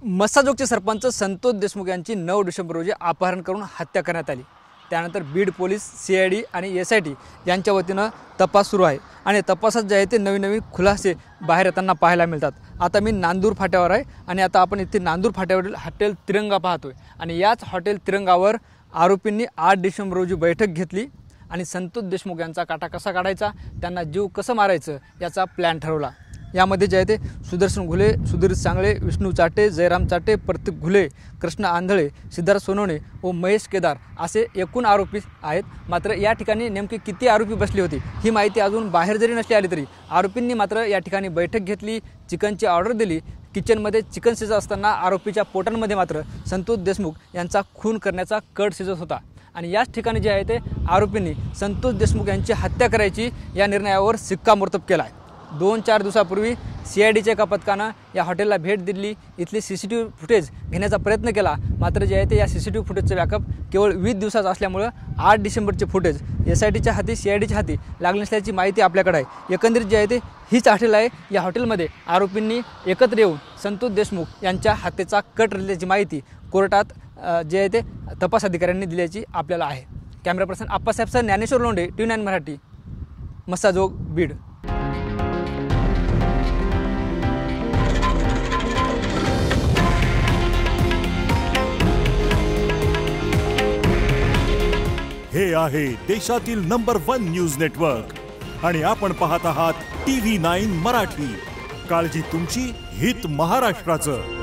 मस्साजोगचे सरपंच संतोष देशमुख यांची 9 डिसेंबर रोजी अपहरण करून हत्या करण्यात आली। त्यानंतर बीड पोलीस, CID आणि SIT यांच्या वतीनं तपास सुरू आहे आणि तपासात जे आहे ते नवीन खुलासे बाहेर येताना पाहायला मिळतात। आता मी नांदूर फाट्यावर आहे आणि आता आपण इथे नांदूर फाट्यावरील हॉटेल तिरंगा पाहतोय आणि याच हॉटेल तिरंगावर आरोपींनी 8 डिसेंबर रोजी बैठक घेतली आणि संतोष देशमुख यांचा काटा कसा काढायचा, त्यांना जीव कसं मारायचं याचा प्लॅन ठरवला। यामध्ये जे आहे ते सुदर्शन घुले, सुधीर सांगळे, विष्णू चाटे, जयराम चाटे, प्रतीक घुले, कृष्ण आंधळे, सिद्धार्थ सोनवणे व महेश केदार असे एकूण आरोपी आहेत। मात्र या ठिकाणी नेमके किती आरोपी बसले होते ही माहिती अजून बाहेर जरी नसली आली तरी आरोपींनी मात्र या ठिकाणी बैठक घेतली, चिकनची ऑर्डर दिली। किचनमध्ये चिकन शिजत असताना आरोपीच्या पोटांमध्ये मात्र संतोष देशमुख यांचा खून करण्याचा कट शिजत होता आणि याच ठिकाणी जे आहे ते आरोपींनी संतोष देशमुख यांची हत्या करायची या निर्णयावर शिक्कामोर्तब केला आहे। 2-4 दिवसापूर्वी CIDच्या एका पथकानं या हॉटेलला भेट दिली, इथली CCTV फुटेज घेण्याचा प्रयत्न केला। मात्र जे आहे ते या CCTV फुटेजचं बॅकअप केवळ 20 दिवसाचं असल्यामुळं 8 डिसेंबरचे फुटेज SITच्या हाती, CIDच्या हाती लागले नसल्याची माहिती आपल्याकडे आहे। एकंदरीत जे आहे ते हीच हॉटेल आहे। या हॉटेलमध्ये आरोपींनी एकत्र येऊन संतोष देशमुख यांच्या हत्येचा कट रचल्याची माहिती कोर्टात जे आहे ते तपास अधिकाऱ्यांनी दिल्याची आपल्याला आहे। Camera person Appasaheb sir, Dnyaneshwar Londhe, TV9 Marathi, Massajog, Beed. हे आहे देशातील नंबर 1 न्यूज नेटवर्क आणि आपण पाहत आहात TV9 मराठी। काळजी तुमची, हित महाराष्ट्राचं।